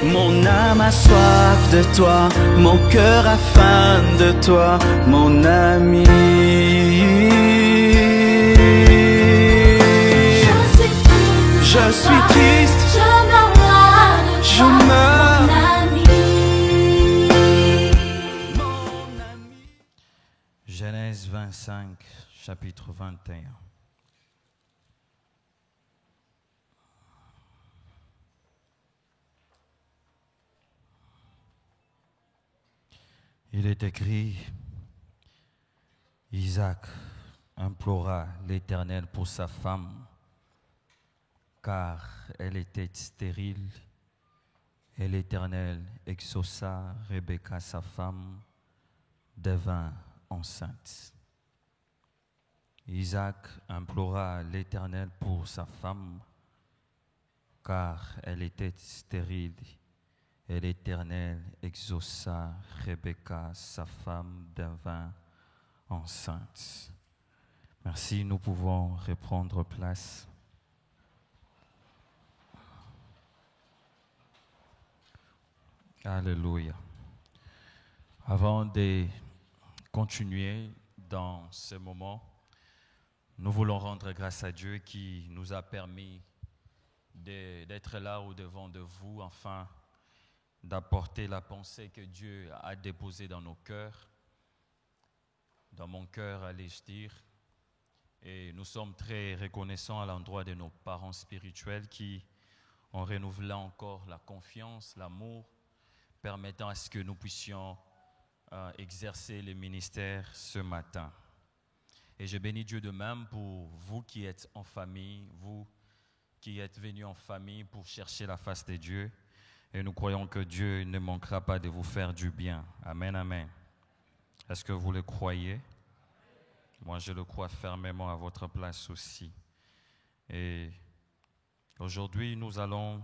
Mon âme a soif de toi, mon cœur a faim de toi, mon ami. Je suis triste, je meurs de toi, mon ami. Genèse 25, chapitre 21. Il est écrit, Isaac implora l'Éternel pour sa femme, car elle était stérile, et l'Éternel exauça Rebecca, sa femme, devint enceinte. Isaac implora l'Éternel pour sa femme, car elle était stérile, et l'Éternel exauça Rebecca, sa femme, devint enceinte. Merci, nous pouvons reprendre place. Alléluia. Avant de continuer dans ce moment, nous voulons rendre grâce à Dieu qui nous a permis d'être là au-devant de vous, afin d'apporter la pensée que Dieu a déposée dans nos cœurs, dans mon cœur, allais-je dire. Et nous sommes très reconnaissants à l'endroit de nos parents spirituels qui ont renouvelé encore la confiance, l'amour, permettant à ce que nous puissions exercer le ministère ce matin. Et je bénis Dieu de même pour vous qui êtes en famille, vous qui êtes venus en famille pour chercher la face de Dieu. Et nous croyons que Dieu ne manquera pas de vous faire du bien. Amen, amen. Est-ce que vous le croyez? Moi, je le crois fermement à votre place aussi. Et aujourd'hui, nous allons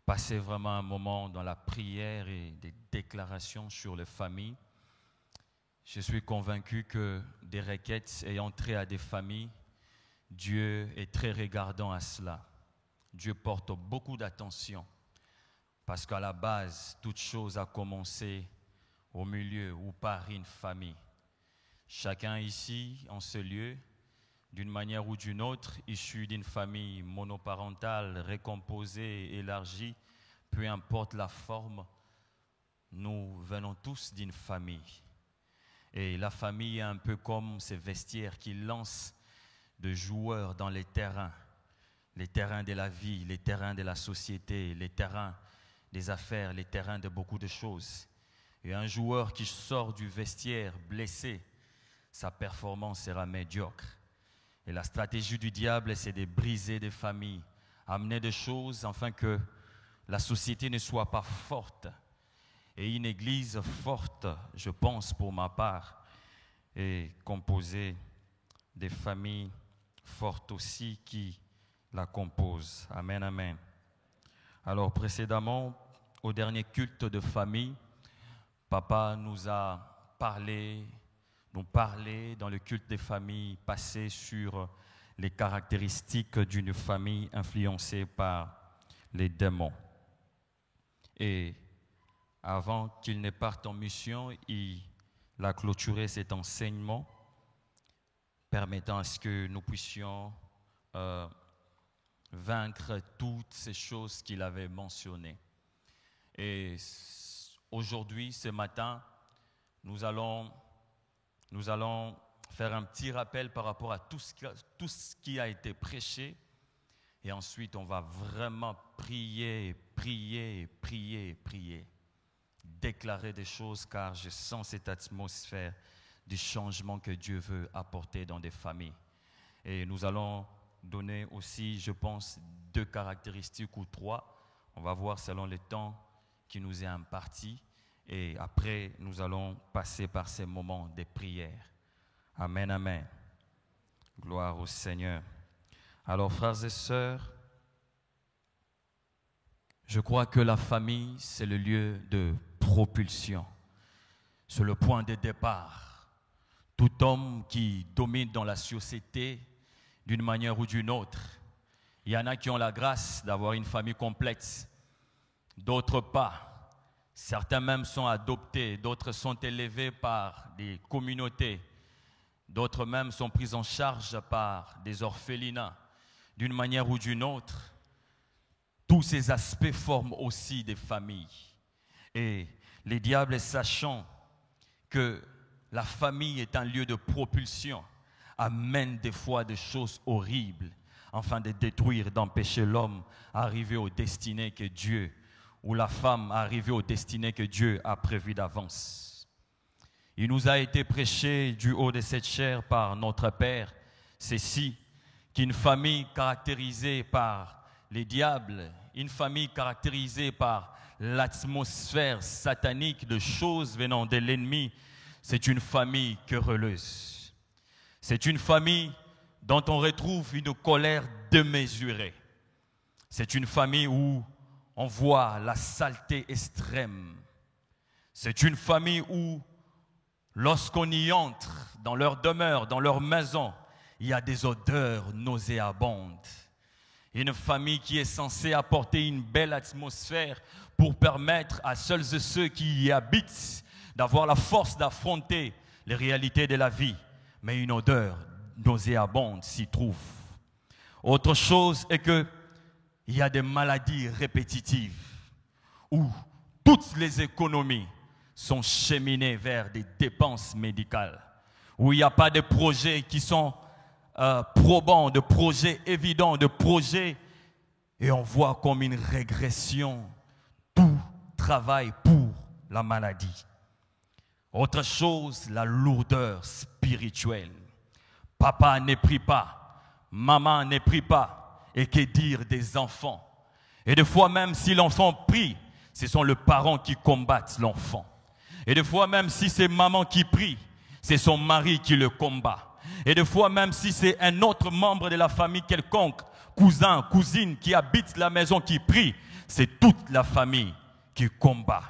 passer vraiment un moment dans la prière et des déclarations sur les familles. Je suis convaincu que des requêtes ayant trait à des familles, Dieu est très regardant à cela. Dieu porte beaucoup d'attention parce qu'à la base, toute chose a commencé au milieu ou par une famille. Chacun ici, en ce lieu, d'une manière ou d'une autre, issu d'une famille monoparentale, recomposée, élargie, peu importe la forme, nous venons tous d'une famille. Et la famille est un peu comme ces vestiaires qui lancent de joueurs dans les terrains de la vie, les terrains de la société, les terrains des affaires, les terrains de beaucoup de choses. Et un joueur qui sort du vestiaire blessé, sa performance sera médiocre. Et la stratégie du diable, c'est de briser des familles, amener des choses afin que la société ne soit pas forte. Et une église forte, je pense pour ma part, est composée des familles fortes aussi qui la composent. Amen, amen. Alors précédemment, au dernier culte de famille, Papa nous a parlé dans le culte des familles passé sur les caractéristiques d'une famille influencée par les démons. Et avant qu'il ne parte en mission, il a clôturé cet enseignement permettant à ce que nous puissions vaincre toutes ces choses qu'il avait mentionnées. Et aujourd'hui, ce matin, nous allons faire un petit rappel par rapport à tout ce qui a été prêché. Et ensuite, on va vraiment prier, déclarer des choses, car je sens cette atmosphère du changement que Dieu veut apporter dans des familles. Et nous allons donner aussi, je pense, 2 caractéristiques ou 3. On va voir selon le temps qui nous est imparti. Et après, nous allons passer par ces moments de prière. Amen, amen. Gloire au Seigneur. Alors, frères et sœurs, je crois que la famille, c'est le lieu de propulsion. C'est le point de départ. Tout homme qui domine dans la société d'une manière ou d'une autre, il y en a qui ont la grâce d'avoir une famille complète, d'autres pas. Certains même sont adoptés, d'autres sont élevés par des communautés, d'autres même sont pris en charge par des orphelinats. D'une manière ou d'une autre, tous ces aspects forment aussi des familles. Et les diables, sachant que la famille est un lieu de propulsion, amènent des fois des choses horribles, afin de détruire, d'empêcher l'homme d'arriver aux destinées que Dieu, ou la femme arriver aux destinées que Dieu a prévues d'avance. Il nous a été prêché du haut de cette chair par notre Père, ceci, qu'une famille caractérisée par les diables, une famille caractérisée par l'atmosphère satanique de choses venant de l'ennemi, c'est une famille querelleuse. C'est une famille dont on retrouve une colère démesurée. C'est une famille où on voit la saleté extrême. C'est une famille où, lorsqu'on y entre, dans leur demeure, dans leur maison, il y a des odeurs nauséabondes. Une famille qui est censée apporter une belle atmosphère pour permettre à celles et ceux qui y habitent d'avoir la force d'affronter les réalités de la vie. Mais une odeur nauséabonde s'y trouve. Autre chose est que il y a des maladies répétitives où toutes les économies sont cheminées vers des dépenses médicales, où il n'y a pas de projets qui sont probants, de projets évidents, de projets, et on voit comme une régression, tout travail pour la maladie. Autre chose, la lourdeur spirituelle. Papa ne prie pas, maman ne prie pas, et que dire des enfants? Et des fois même si l'enfant prie, ce sont les parents qui combattent l'enfant. Et des fois même si c'est maman qui prie, c'est son mari qui le combat. Et des fois même si c'est un autre membre de la famille quelconque, cousin, cousine qui habite la maison qui prie, c'est toute la famille qui combat.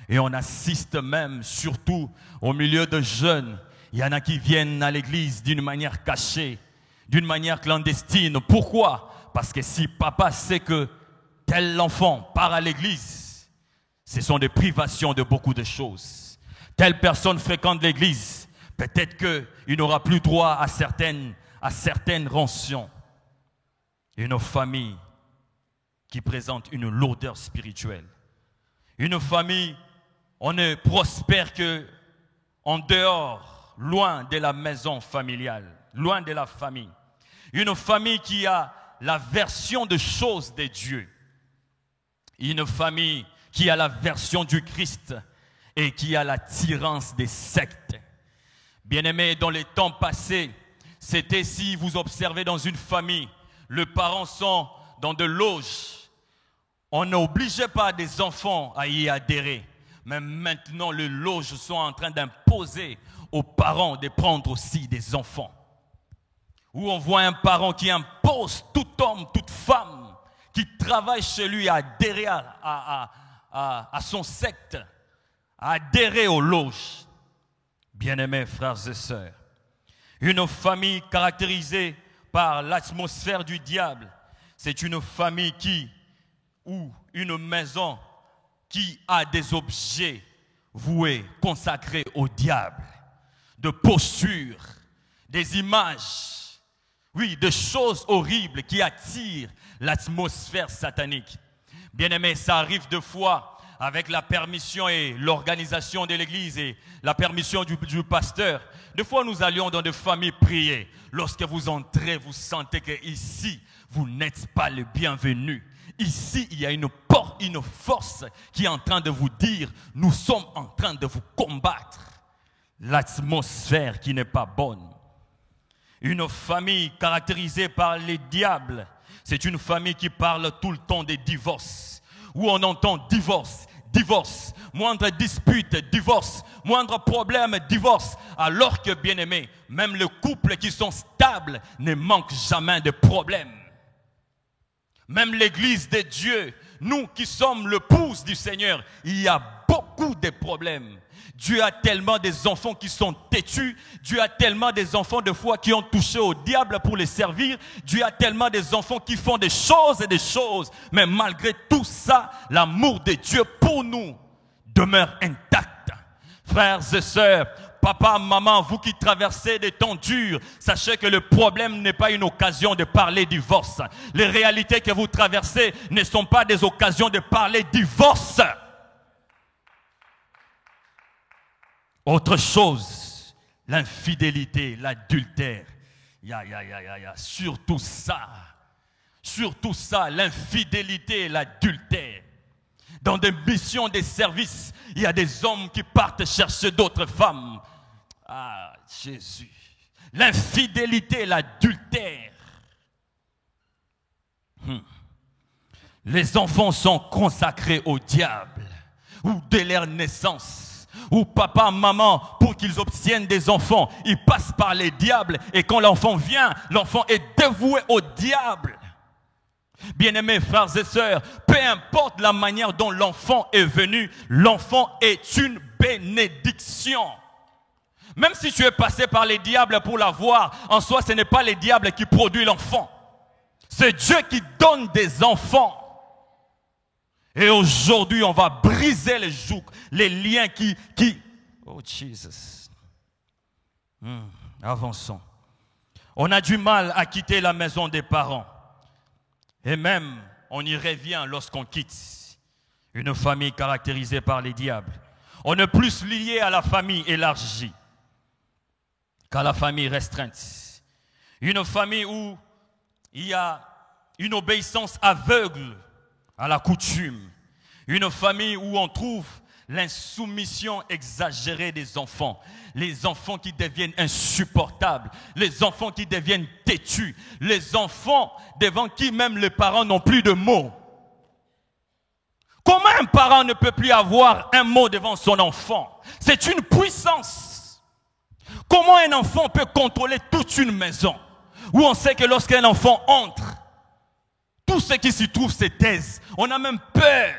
Et on assiste même, surtout au milieu de jeunes, il y en a qui viennent à l'église d'une manière cachée, d'une manière clandestine. Pourquoi? Parce que si papa sait que tel enfant part à l'église, ce sont des privations de beaucoup de choses. Telle personne fréquente l'église, peut-être qu'il n'aura plus droit à certaines rançons. Une famille qui présente une lourdeur spirituelle. Une famille, on ne prospère que en dehors, loin de la maison familiale, loin de la famille. Une famille qui a la version de choses de Dieu. Une famille qui a la version du Christ et qui a l'attirance des sectes. Bien-aimés, dans les temps passés, c'était si vous observez dans une famille, les parents sont dans de loges. On n'obligeait pas des enfants à y adhérer. Mais maintenant, les loges sont en train d'imposer aux parents de prendre aussi des enfants. Où on voit un parent qui impose tout homme, toute femme qui travaille chez lui à adhérer à son secte, à adhérer aux loges. Bien-aimés frères et sœurs, une famille caractérisée par l'atmosphère du diable, c'est une famille ou une maison qui a des objets voués, consacrés au diable, de postures, des images, oui, des choses horribles qui attirent l'atmosphère satanique. Bien-aimés, ça arrive deux fois avec la permission et l'organisation de l'église et la permission du pasteur. Des fois, nous allions dans des familles prier. Lorsque vous entrez, vous sentez que ici, vous n'êtes pas le bienvenu. Ici, il y a une force qui est en train de vous dire, nous sommes en train de vous combattre. L'atmosphère qui n'est pas bonne. Une famille caractérisée par les diables, c'est une famille qui parle tout le temps des divorces, où on entend divorce, divorce, moindre dispute, divorce, moindre problème, divorce, alors que, bien aimé, même les couples qui sont stables ne manquent jamais de problèmes. Même l'église de Dieu nous qui sommes le pouce du Seigneur, il y a beaucoup de problèmes. Dieu a tellement des enfants qui sont têtus. Dieu a tellement des enfants de foi qui ont touché au diable pour les servir. Dieu a tellement des enfants qui font des choses et des choses. Mais malgré tout ça, l'amour de Dieu pour nous demeure intact. Frères et sœurs, papa, maman, vous qui traversez des temps durs, sachez que le problème n'est pas une occasion de parler divorce. Les réalités que vous traversez ne sont pas des occasions de parler divorce. Autre chose, l'infidélité, l'adultère. Surtout ça, l'infidélité et l'adultère. Dans des missions, des services, il y a des hommes qui partent chercher d'autres femmes. Ah, Jésus. L'infidélité et l'adultère. Les enfants sont consacrés au diable, ou dès leur naissance. Ou papa, maman, pour qu'ils obtiennent des enfants, ils passent par les diables. Et quand l'enfant vient, l'enfant est dévoué au diable. Bien-aimés frères et sœurs, peu importe la manière dont l'enfant est venu, l'enfant est une bénédiction. Même si tu es passé par les diables pour l'avoir, en soi, ce n'est pas les diables qui produisent l'enfant. C'est Dieu qui donne des enfants. Et aujourd'hui, on va briser les jougs, les liens qui... Oh, Jesus. Avançons. On a du mal à quitter la maison des parents. Et même, on y revient lorsqu'on quitte une famille caractérisée par les diables. On est plus lié à la famille élargie qu'à la famille restreinte. Une famille où il y a une obéissance aveugle à la coutume. Une famille où on trouve l'insoumission exagérée des enfants. Les enfants qui deviennent insupportables. Les enfants qui deviennent têtus. Les enfants devant qui même les parents n'ont plus de mots. Comment un parent ne peut plus avoir un mot devant son enfant? C'est une puissance. Comment un enfant peut contrôler toute une maison? Où on sait que lorsqu'un enfant entre, tout ce qui s'y trouve se taise. On a même peur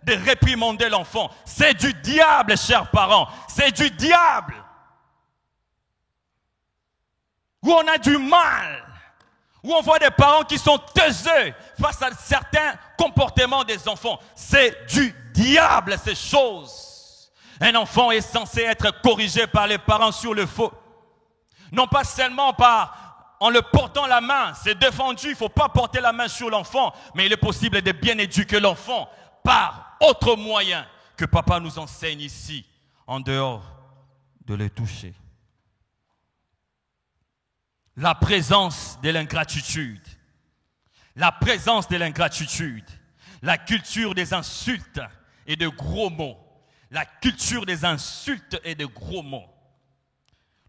de réprimander l'enfant. C'est du diable, chers parents. C'est du diable. Où on a du mal. Où on voit des parents qui sont taiseux face à certains comportements des enfants. C'est du diable, ces choses. Un enfant est censé être corrigé par les parents sur le faux. Non pas seulement en le portant la main, c'est défendu, il ne faut pas porter la main sur l'enfant, mais il est possible de bien éduquer l'enfant par autre moyen que papa nous enseigne ici, en dehors de le toucher. La présence de l'ingratitude, la culture des insultes et de gros mots,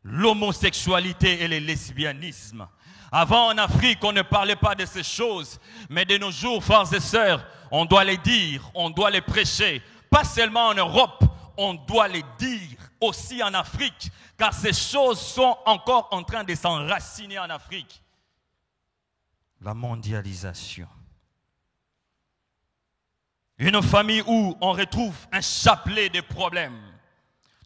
l'homosexualité et le lesbianisme. Avant en Afrique, on ne parlait pas de ces choses, mais de nos jours, frères et sœurs, on doit les dire, on doit les prêcher. Pas seulement en Europe, on doit les dire aussi en Afrique, car ces choses sont encore en train de s'enraciner en Afrique. La mondialisation. Une famille où on retrouve un chapelet de problèmes.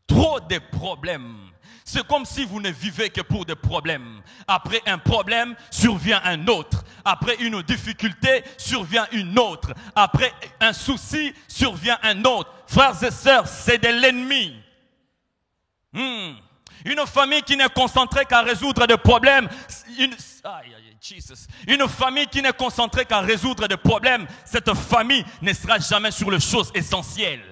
Trop de problèmes. C'est comme si vous ne vivez que pour des problèmes. Après un problème, survient un autre. Après une difficulté, survient une autre. Après un souci, survient un autre. Frères et sœurs, c'est de l'ennemi. Une famille qui n'est concentrée qu'à résoudre des problèmes. Une famille qui n'est concentrée qu'à résoudre des problèmes. Cette famille ne sera jamais sur les choses essentielles.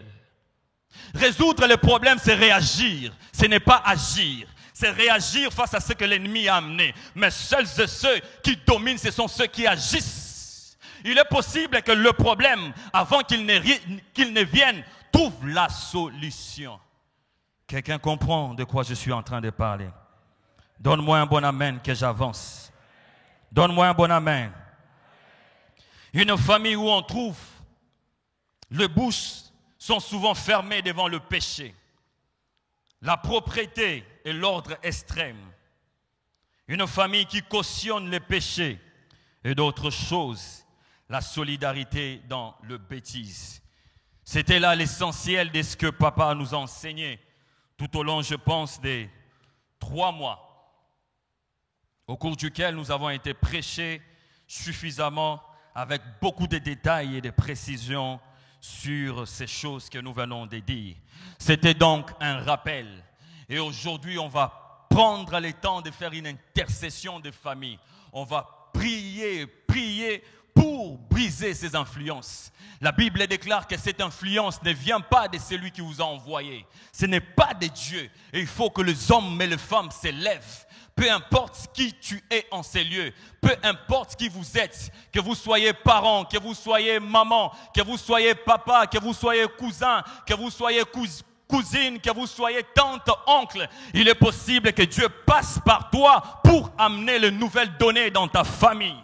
Résoudre les problèmes, c'est réagir. Ce n'est pas agir. C'est réagir face à ce que l'ennemi a amené. Mais seuls et ceux qui dominent, ce sont ceux qui agissent. Il est possible que le problème, avant qu'il ne vienne, trouve la solution. Quelqu'un comprend de quoi je suis en train de parler? Donne-moi un bon amen que j'avance. Donne-moi un bon amen. Une famille où on trouve les bouches sont souvent fermés devant le péché, la propriété et l'ordre extrême. Une famille qui cautionne les péchés et d'autres choses. la solidarité dans le bêtise. C'était là l'essentiel de ce que papa nous a enseigné tout au long, je pense, des 3 mois, au cours duquel nous avons été prêchés suffisamment avec beaucoup de détails et de précisions sur ces choses que nous venons de dire. C'était donc un rappel. Et aujourd'hui, on va prendre le temps de faire une intercession de famille. On va prier pour briser ces influences. La Bible déclare que cette influence ne vient pas de celui qui vous a envoyé. Ce n'est pas de Dieu. Et il faut que les hommes et les femmes s'élèvent. Peu importe qui tu es en ces lieux, peu importe qui vous êtes, que vous soyez parents, que vous soyez maman, que vous soyez papa, que vous soyez cousin, que vous soyez cousine, que vous soyez tante, oncle, il est possible que Dieu passe par toi pour amener les nouvelles données dans ta famille.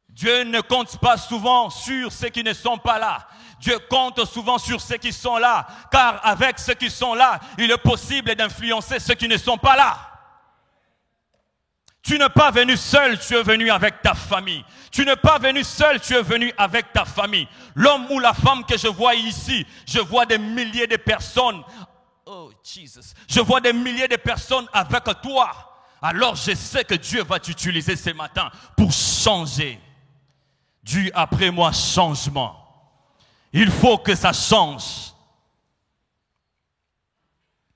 Dieu ne compte pas souvent sur ceux qui ne sont pas là. Dieu compte souvent sur ceux qui sont là. Car avec ceux qui sont là, il est possible d'influencer ceux qui ne sont pas là. Tu n'es pas venu seul, tu es venu avec ta famille. Tu n'es pas venu seul, tu es venu avec ta famille. L'homme ou la femme que je vois ici, je vois des milliers de personnes. Oh Jesus. Je vois des milliers de personnes avec toi. Alors je sais que Dieu va t'utiliser ce matin pour changer. Dieu après moi changement. Il faut que ça change.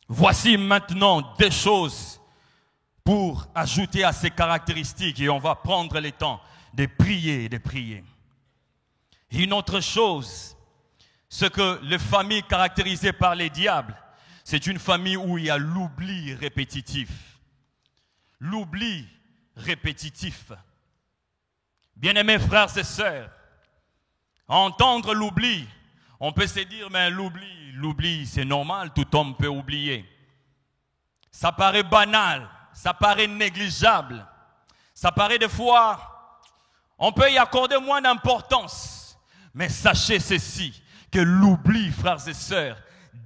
Voici maintenant des choses pour ajouter à ces caractéristiques et on va prendre le temps de prier et de prier. Et une autre chose, ce que les familles caractérisées par les diables, c'est une famille où il y a l'oubli répétitif. L'oubli répétitif. Bien-aimés frères et sœurs, entendre l'oubli, on peut se dire, mais l'oubli, c'est normal, tout homme peut oublier. Ça paraît banal, ça paraît négligeable, ça paraît des fois, on peut y accorder moins d'importance. Mais sachez ceci, que l'oubli, frères et sœurs,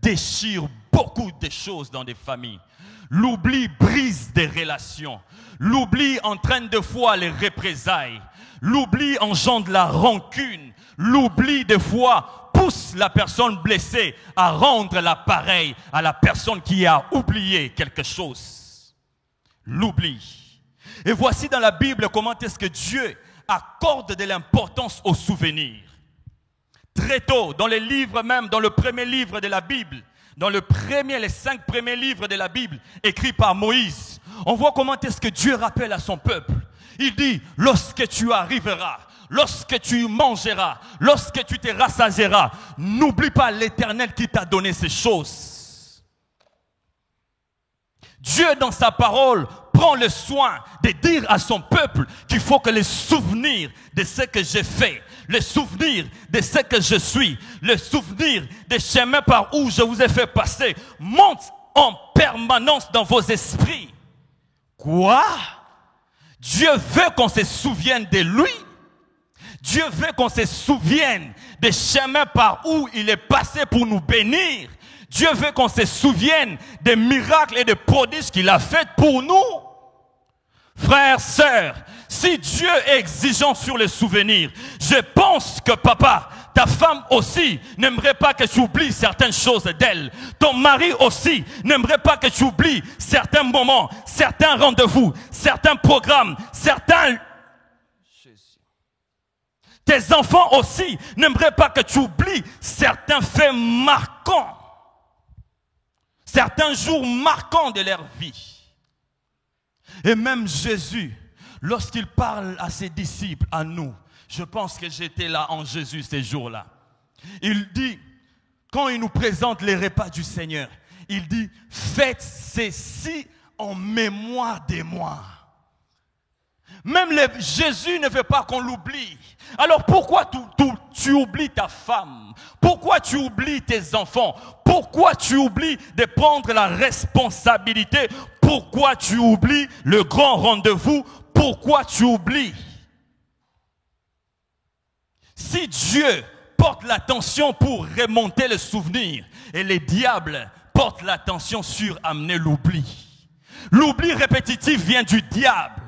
déchire beaucoup de choses dans des familles. L'oubli brise des relations. L'oubli entraîne des fois les représailles. L'oubli engendre la rancune. L'oubli des fois pousse la personne blessée à rendre l'appareil à la personne qui a oublié quelque chose. L'oubli. Et voici dans la Bible comment est-ce que Dieu accorde de l'importance aux souvenirs. Très tôt, dans les livres même, dans le premier livre de la Bible, les 5 premiers livres de la Bible, écrits par Moïse, on voit comment est-ce que Dieu rappelle à son peuple. Il dit, lorsque tu arriveras, lorsque tu mangeras, lorsque tu te rassasieras, n'oublie pas l'Éternel qui t'a donné ces choses. Dieu, dans sa parole, prend le soin de dire à son peuple qu'il faut que les souvenirs de ce que j'ai fait, les souvenirs de ce que je suis, les souvenirs des chemins par où je vous ai fait passer, montent en permanence dans vos esprits. Quoi? Dieu veut qu'on se souvienne de lui. Dieu veut qu'on se souvienne des chemins par où il est passé pour nous bénir. Dieu veut qu'on se souvienne des miracles et des prodiges qu'il a fait pour nous. Frères, sœurs, si Dieu est exigeant sur les souvenirs, je pense que papa, ta femme aussi n'aimerait pas que tu oublies certaines choses d'elle. Ton mari aussi n'aimerait pas que tu oublies certains moments, certains rendez-vous, certains programmes, certains... Tes enfants aussi n'aimeraient pas que tu oublies certains faits marquants, certains jours marquants de leur vie. Et même Jésus, lorsqu'il parle à ses disciples, à nous, je pense que j'étais là en Jésus ces jours-là. Il dit, quand il nous présente les repas du Seigneur, il dit, faites ceci en mémoire de moi. Même Jésus ne veut pas qu'on l'oublie. Alors pourquoi tu oublies ta femme? Pourquoi tu oublies tes enfants? Pourquoi tu oublies de prendre la responsabilité? Pourquoi tu oublies le grand rendez-vous? Pourquoi tu oublies? Si Dieu porte l'attention pour remonter les souvenirs et les diables portent l'attention sur amener l'oubli. L'oubli répétitif vient du diable.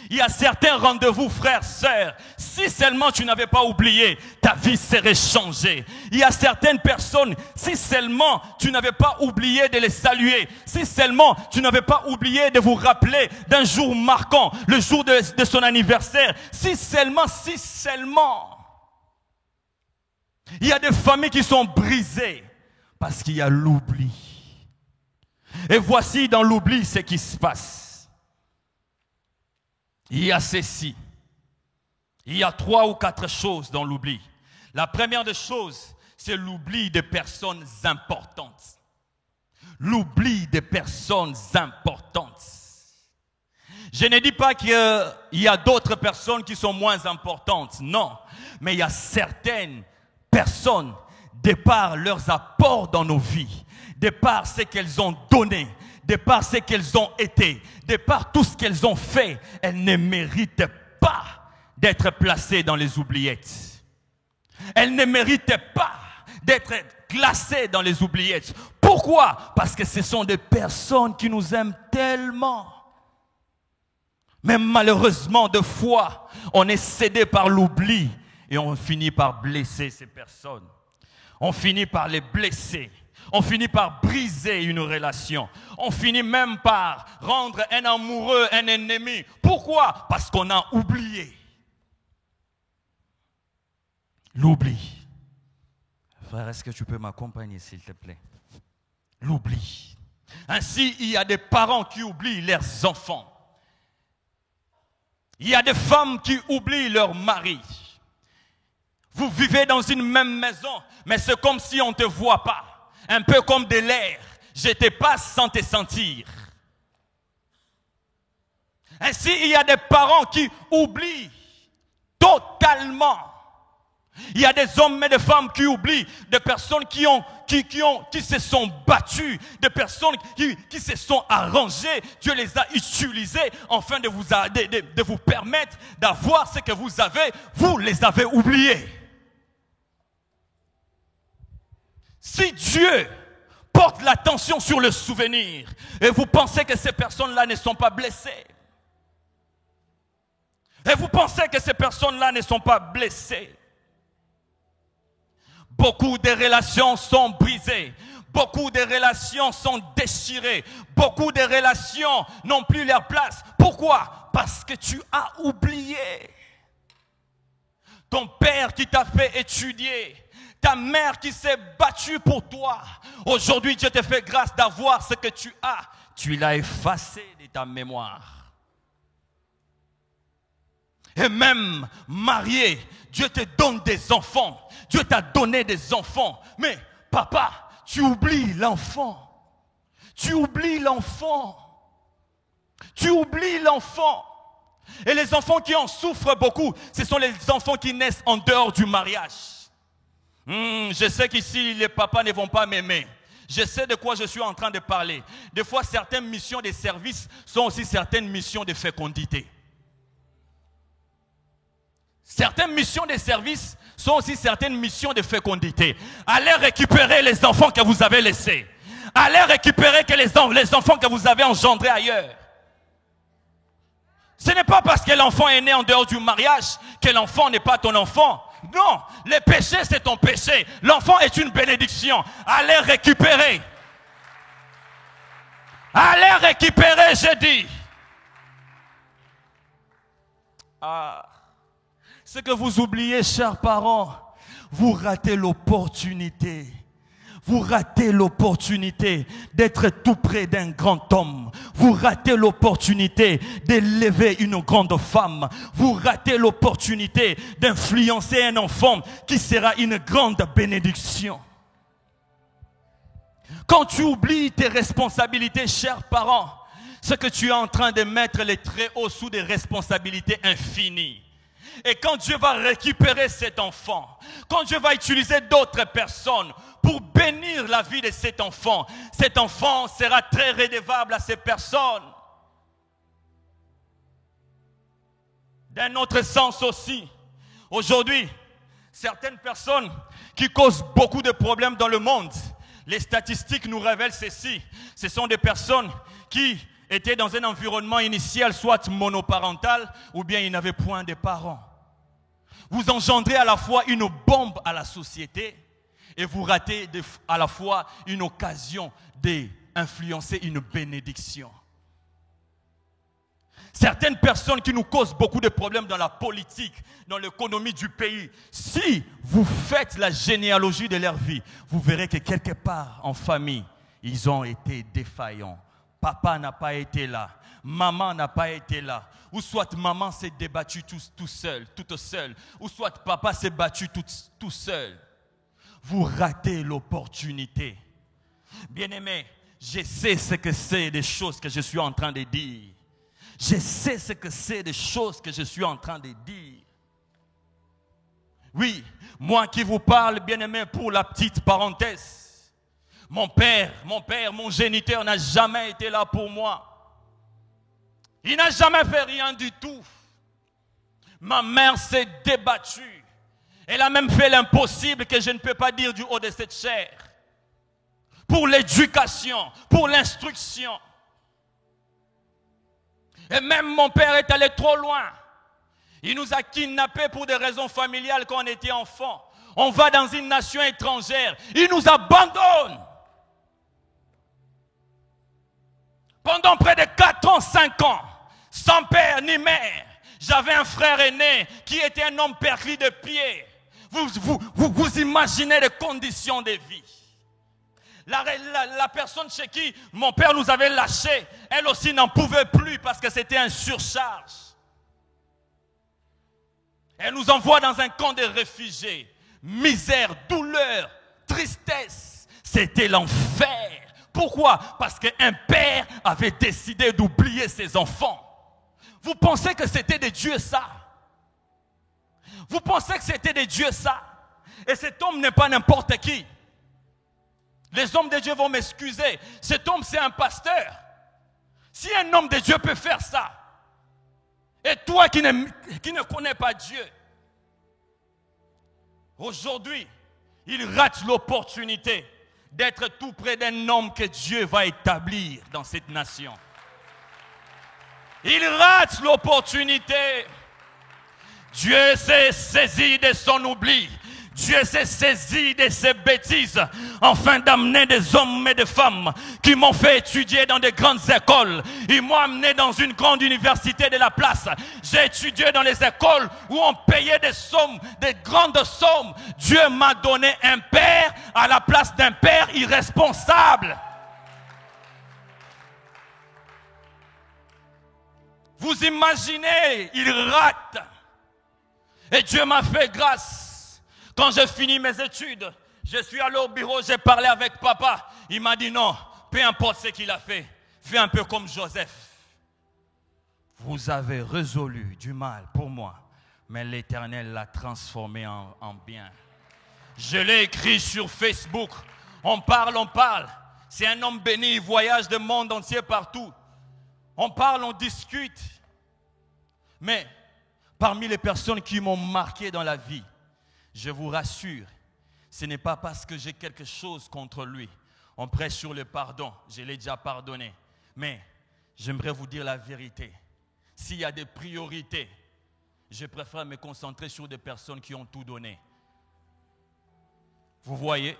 Il y a certains rendez-vous, frères, sœurs. Si seulement tu n'avais pas oublié, ta vie serait changée. Il y a certaines personnes, si seulement tu n'avais pas oublié de les saluer, si seulement tu n'avais pas oublié de vous rappeler d'un jour marquant, le jour de son anniversaire, si seulement. Il y a des familles qui sont brisées parce qu'il y a l'oubli. Et voici dans l'oubli ce qui se passe. Il y a ceci. Il y a 3 ou 4 choses dans l'oubli. La première des choses, c'est l'oubli des personnes importantes. L'oubli des personnes importantes. Je ne dis pas qu'il y a d'autres personnes qui sont moins importantes. Non. Mais il y a certaines personnes, de par leurs apports dans nos vies, de par ce qu'elles ont donné, de par ce qu'elles ont été, de par tout ce qu'elles ont fait, elles ne méritent pas d'être placées dans les oubliettes. Elles ne méritent pas d'être classées dans les oubliettes. Pourquoi? Parce que ce sont des personnes qui nous aiment tellement. Mais malheureusement, des fois, on est cédé par l'oubli et on finit par blesser ces personnes. On finit par les blesser. On finit par briser une relation. On finit même par rendre un amoureux un ennemi. Pourquoi? Parce qu'on a oublié. L'oubli. Frère, est-ce que tu peux m'accompagner, s'il te plaît? L'oubli. Ainsi, il y a des parents qui oublient leurs enfants. Il y a des femmes qui oublient leur mari. Vous vivez dans une même maison, mais c'est comme si on ne te voit pas. Un peu comme de l'air. Je te passe sans te sentir. Ainsi, il y a des parents qui oublient totalement. Il y a des hommes et des femmes qui oublient, des personnes qui se sont battues, des personnes qui se sont arrangées. Dieu les a utilisées afin de vous permettre d'avoir ce que vous avez. Vous les avez oubliés. Si Dieu porte l'attention sur le souvenir et vous pensez que ces personnes-là ne sont pas blessées, et vous pensez que ces personnes-là ne sont pas blessées, beaucoup de relations sont brisées, beaucoup de relations sont déchirées, beaucoup de relations n'ont plus leur place. Pourquoi? Parce que tu as oublié. Ton père qui t'a fait étudier, ta mère qui s'est battue pour toi. Aujourd'hui, Dieu te fait grâce d'avoir ce que tu as. Tu l'as effacé de ta mémoire. Et même marié, Dieu te donne des enfants. Dieu t'a donné des enfants. Mais papa, tu oublies l'enfant. Tu oublies l'enfant. Tu oublies l'enfant. Et les enfants qui en souffrent beaucoup, ce sont les enfants qui naissent en dehors du mariage. Je sais qu'ici, les papas ne vont pas m'aimer. Je sais de quoi je suis en train de parler. Des fois, certaines missions de service sont aussi certaines missions de fécondité. Certaines missions de service sont aussi certaines missions de fécondité. Allez récupérer les enfants que vous avez laissés. Allez récupérer les enfants que vous avez engendrés ailleurs. Ce n'est pas parce que l'enfant est né en dehors du mariage que l'enfant n'est pas ton enfant. Non, le péché c'est ton péché. L'enfant est une bénédiction. Allez récupérer. Allez récupérer, je dis. Ce que vous oubliez, chers parents, vous ratez l'opportunité. Vous ratez l'opportunité d'être tout près d'un grand homme. Vous ratez l'opportunité d'élever une grande femme. Vous ratez l'opportunité d'influencer un enfant qui sera une grande bénédiction. Quand tu oublies tes responsabilités, chers parents, c'est que tu es en train de mettre les très hauts sous des responsabilités infinies. Et quand Dieu va récupérer cet enfant, quand Dieu va utiliser d'autres personnes pour bénir la vie de cet enfant sera très redevable à ces personnes. D'un autre sens aussi, aujourd'hui, certaines personnes qui causent beaucoup de problèmes dans le monde, les statistiques nous révèlent ceci. Ce sont des personnes qui était dans un environnement initial, soit monoparental, ou bien il n'avait point de parents. Vous engendrez à la fois une bombe à la société et vous ratez à la fois une occasion d'influencer une bénédiction. Certaines personnes qui nous causent beaucoup de problèmes dans la politique, dans l'économie du pays, si vous faites la généalogie de leur vie, vous verrez que quelque part en famille, ils ont été défaillants. Papa n'a pas été là, maman n'a pas été là, ou soit maman s'est débattue toute seule, ou soit papa s'est battu tout seul. Vous ratez l'opportunité. Bien-aimé, je sais ce que c'est des choses que je suis en train de dire. Je sais ce que c'est des choses que je suis en train de dire. Oui, moi qui vous parle, bien-aimé, pour la petite parenthèse. Mon père, mon géniteur n'a jamais été là pour moi. Il n'a jamais fait rien du tout. Ma mère s'est débattue. Elle a même fait l'impossible que je ne peux pas dire du haut de cette chair. Pour l'éducation, pour l'instruction. Et même mon père est allé trop loin. Il nous a kidnappés pour des raisons familiales quand on était enfant. On va dans une nation étrangère. Il nous abandonne. Pendant près de 4 ans, 5 ans, sans père ni mère, j'avais un frère aîné qui était un homme perclus de pied. Vous imaginez les conditions de vie. La personne chez qui mon père nous avait lâchés, elle aussi n'en pouvait plus parce que c'était un surcharge. Elle nous envoie dans un camp de réfugiés. Misère, douleur, tristesse. C'était l'enfer. Pourquoi? Parce qu'un père avait décidé d'oublier ses enfants. Vous pensez que c'était des dieux ça? Vous pensez que c'était des dieux ça? Et cet homme n'est pas n'importe qui. Les hommes de Dieu vont m'excuser. Cet homme, c'est un pasteur. Si un homme de Dieu peut faire ça, et toi qui ne connais pas Dieu, aujourd'hui, il rate l'opportunité d'être tout près d'un homme que Dieu va établir dans cette nation. Il rate l'opportunité. Dieu s'est saisi de son oubli. Dieu s'est saisi de ses bêtises afin d'amener des hommes et des femmes qui m'ont fait étudier dans de grandes écoles. Ils m'ont amené dans une grande université de la place. J'ai étudié dans les écoles où on payait des sommes, des grandes sommes. Dieu m'a donné un père à la place d'un père irresponsable. Vous imaginez, il rate. Et Dieu m'a fait grâce. Quand j'ai fini mes études, je suis allé au bureau, j'ai parlé avec papa. Il m'a dit non, peu importe ce qu'il a fait, fais un peu comme Joseph. Vous avez résolu du mal pour moi, mais l'Éternel l'a transformé en bien. Je l'ai écrit sur Facebook. On parle. C'est un homme béni, il voyage du monde entier partout. On parle, on discute. Mais parmi les personnes qui m'ont marqué dans la vie, je vous rassure, ce n'est pas parce que j'ai quelque chose contre lui. On prêche sur le pardon, je l'ai déjà pardonné. Mais j'aimerais vous dire la vérité. S'il y a des priorités, je préfère me concentrer sur des personnes qui ont tout donné. Vous voyez?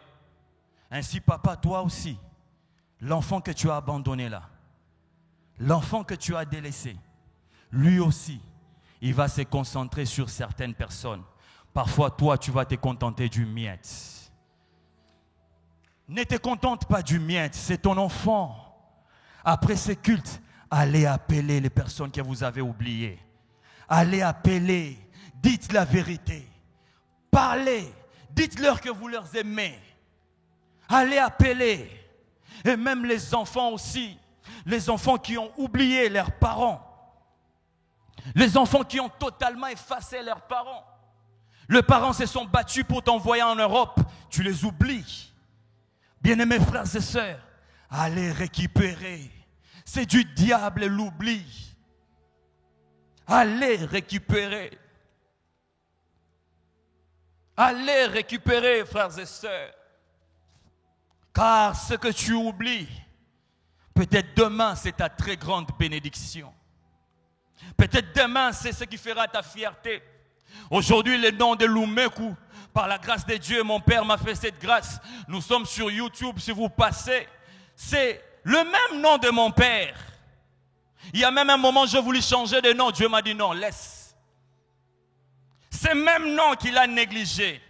Ainsi, papa, toi aussi, l'enfant que tu as abandonné là, l'enfant que tu as délaissé, lui aussi, il va se concentrer sur certaines personnes. Parfois, toi, tu vas te contenter du miettes. Ne te contente pas du miettes, c'est ton enfant. Après ce culte, allez appeler les personnes que vous avez oubliées. Allez appeler, dites la vérité. Parlez, dites-leur que vous leur aimez. Allez appeler. Et même les enfants aussi, les enfants qui ont oublié leurs parents. Les enfants qui ont totalement effacé leurs parents. Les parents se sont battus pour t'envoyer en Europe. Tu les oublies. Bien-aimés frères et sœurs, allez récupérer. C'est du diable l'oubli. Allez récupérer. Allez récupérer, frères et sœurs. Car ce que tu oublies Peut-être demain, c'est ta très grande bénédiction. Peut-être demain, c'est ce qui fera ta fierté. Aujourd'hui, le nom de Lumeku, par la grâce de Dieu, mon Père m'a fait cette grâce. Nous sommes sur YouTube, si vous passez. C'est le même nom de mon Père. Il y a même un moment, je voulais changer de nom. Dieu m'a dit non, laisse. C'est le même nom qu'il a négligé.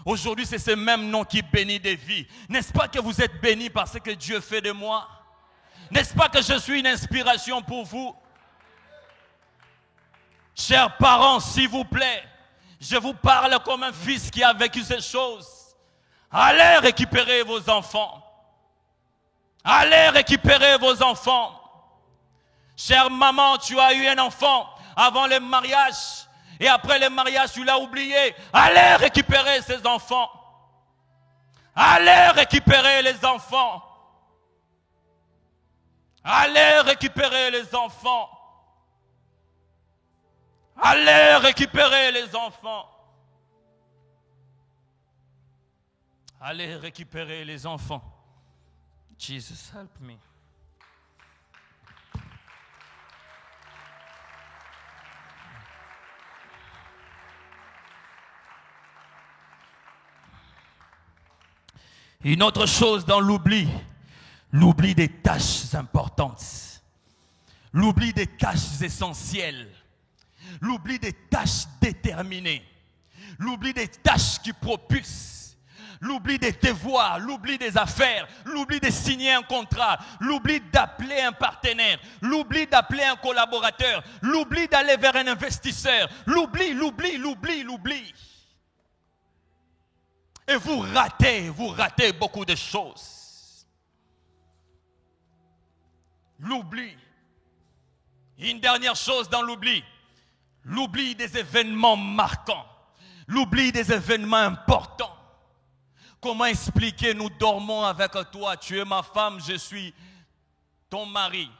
Aujourd'hui, c'est ce même nom qui bénit des vies. N'est-ce pas que vous êtes bénis par ce que Dieu fait de moi? N'est-ce pas que je suis une inspiration pour vous? Chers parents, s'il vous plaît, je vous parle comme un fils qui a vécu ces choses. Allez récupérer vos enfants. Allez récupérer vos enfants. Chère maman, tu as eu un enfant avant le mariage et après le mariage, tu l'as oublié. Allez récupérer ces enfants. Allez récupérer les enfants. Allez récupérer les enfants. Allez récupérer les enfants. Allez récupérer les enfants. Jesus, help me. Une autre chose dans l'oubli, l'oubli des tâches importantes, l'oubli des tâches essentielles, l'oubli des tâches déterminées, l'oubli des tâches qui propulsent, l'oubli des devoirs, l'oubli des affaires, l'oubli de signer un contrat, l'oubli d'appeler un partenaire, l'oubli d'appeler un collaborateur, l'oubli d'aller vers un investisseur, l'oubli. Et vous ratez beaucoup de choses. L'oubli. Une dernière chose dans l'oubli. L'oubli des événements marquants. L'oubli des événements importants. Comment expliquer, nous dormons avec toi, tu es ma femme, je suis ton mari.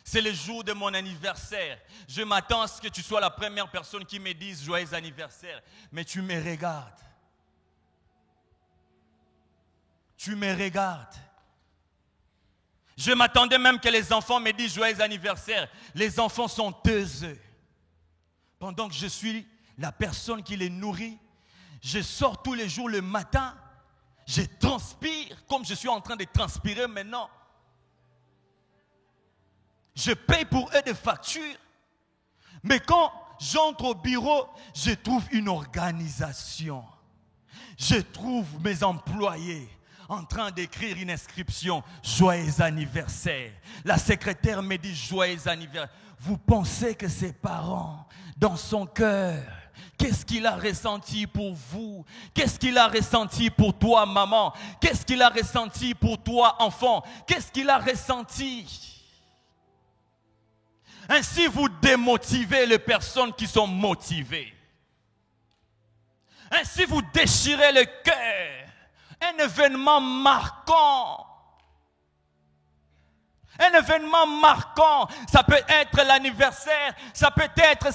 C'est le jour de mon anniversaire. Je m'attends à ce que tu sois la première personne qui me dise joyeux anniversaire. Mais tu me regardes. Tu me regardes. Je m'attendais même que les enfants me disent joyeux anniversaire. Les enfants sont taiseux. Pendant que je suis la personne qui les nourrit, je sors tous les jours le matin, je transpire comme je suis en train de transpirer maintenant. Je paye pour eux des factures. Mais quand j'entre au bureau, je trouve une organisation. Je trouve mes employés en train d'écrire une inscription, joyeux anniversaire. La secrétaire me dit joyeux anniversaire. Vous pensez que ses parents, dans son cœur, qu'est-ce qu'il a ressenti pour vous? Qu'est-ce qu'il a ressenti pour toi, maman? Qu'est-ce qu'il a ressenti pour toi, enfant? Qu'est-ce qu'il a ressenti? Ainsi, vous démotivez les personnes qui sont motivées. Ainsi, vous déchirez le cœur. Un événement marquant. Un événement marquant. Ça peut être l'anniversaire, ça peut être,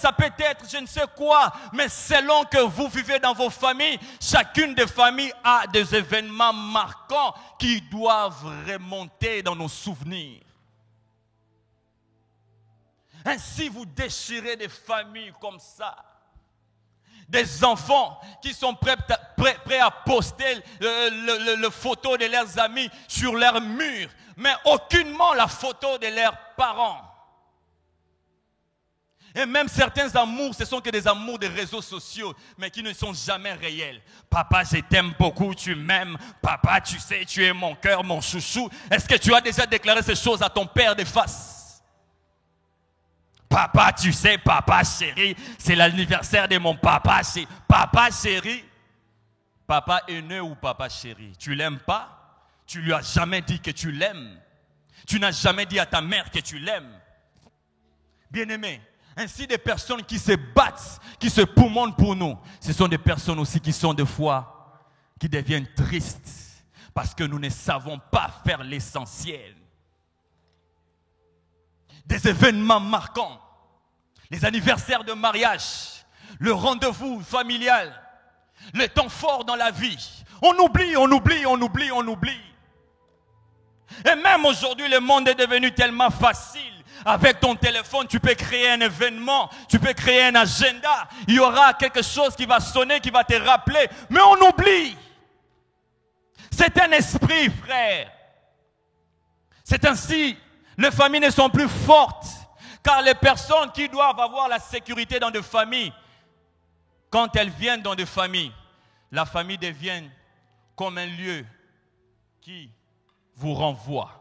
je ne sais quoi. Mais selon que vous vivez dans vos familles, chacune des familles a des événements marquants qui doivent remonter dans nos souvenirs. Ainsi, vous déchirez des familles comme ça. Des enfants qui sont prêts à poster le photo de leurs amis sur leur mur, mais aucunement la photo de leurs parents. Et même certains amours, ce sont que des amours des réseaux sociaux, mais qui ne sont jamais réels. Papa, je t'aime beaucoup, tu m'aimes. Papa, tu sais, tu es mon cœur, mon chouchou. Est-ce que tu as déjà déclaré ces choses à ton père de face? Papa, tu sais, papa chéri, c'est l'anniversaire de mon papa. Papa chéri. Papa aîné ou papa chéri? Tu l'aimes pas? Tu lui as jamais dit que tu l'aimes. Tu n'as jamais dit à ta mère que tu l'aimes. Bien-aimé, ainsi des personnes qui se battent, qui se poumonnent pour nous, ce sont des personnes aussi qui sont des fois, qui deviennent tristes parce que nous ne savons pas faire l'essentiel. Des événements marquants, les anniversaires de mariage, le rendez-vous familial, le temps fort dans la vie. On oublie. Et même aujourd'hui, le monde est devenu tellement facile. Avec ton téléphone, tu peux créer un événement, tu peux créer un agenda. Il y aura quelque chose qui va sonner, qui va te rappeler. Mais on oublie. C'est un esprit, frère. C'est ainsi. Les familles ne sont plus fortes. Car les personnes qui doivent avoir la sécurité dans des familles, quand elles viennent dans des familles, la famille devient comme un lieu qui vous renvoie.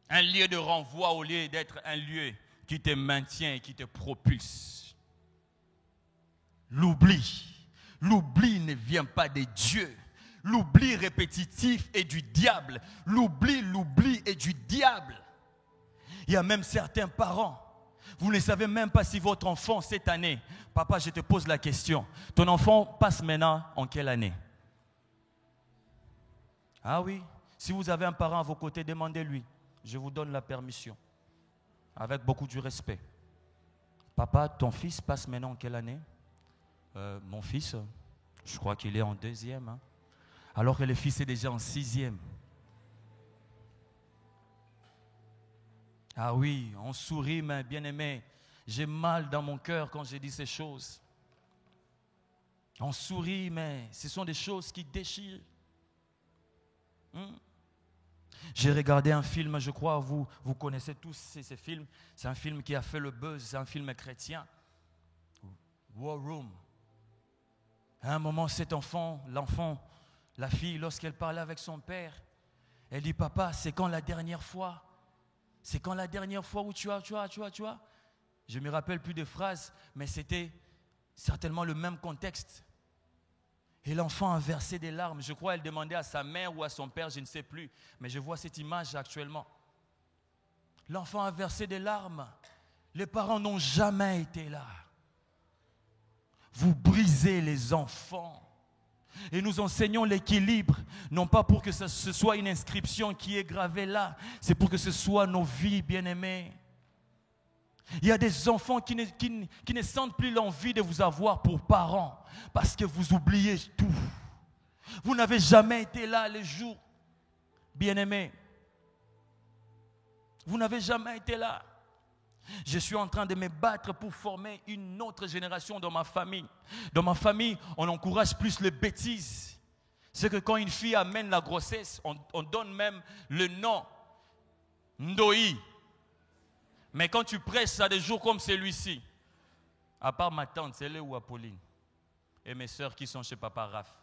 Un lieu de renvoi au lieu d'être un lieu qui te maintient et qui te propulse. L'oubli. L'oubli ne vient pas de Dieu. L'oubli répétitif est du diable. L'oubli est du diable. Il y a même certains parents. Vous ne savez même pas si votre enfant cette année, papa, je te pose la question. Ton enfant passe maintenant en quelle année? Ah oui, si vous avez un parent à vos côtés, demandez-lui. Je vous donne la permission. Avec beaucoup de respect. Papa, ton fils passe maintenant en quelle année? Mon fils, je crois qu'il est en 2e. Hein? Alors que le fils est déjà en 6e. Ah oui, on sourit, mais bien aimé. J'ai mal dans mon cœur quand j'ai dit ces choses. On sourit, mais ce sont des choses qui déchirent. J'ai regardé un film, je crois, vous connaissez tous ces films. C'est un film qui a fait le buzz, c'est un film chrétien. War Room. À un moment, cet enfant, la fille, lorsqu'elle parlait avec son père, elle dit, papa, c'est quand la dernière fois? C'est quand la dernière fois où tu as? Je ne me rappelle plus de phrases, mais c'était certainement le même contexte. Et l'enfant a versé des larmes. Je crois qu'elle demandait à sa mère ou à son père, je ne sais plus. Mais je vois cette image actuellement. L'enfant a versé des larmes. Les parents n'ont jamais été là. Vous brisez les enfants. Et nous enseignons l'équilibre, non pas pour que ce soit une inscription qui est gravée là, c'est pour que ce soit nos vies, bien-aimés. Il y a des enfants qui ne sentent plus l'envie de vous avoir pour parents parce que vous oubliez tout. Vous n'avez jamais été là les jours, bien-aimés. Vous n'avez jamais été là. Je suis en train de me battre pour former une autre génération dans ma famille. Dans ma famille, on encourage plus les bêtises. C'est que quand une fille amène la grossesse, on donne même le nom Ndoi. Mais quand tu prêches à des jours comme celui-ci, à part ma tante, c'est ou Apolline, et mes soeurs qui sont chez Papa Raph.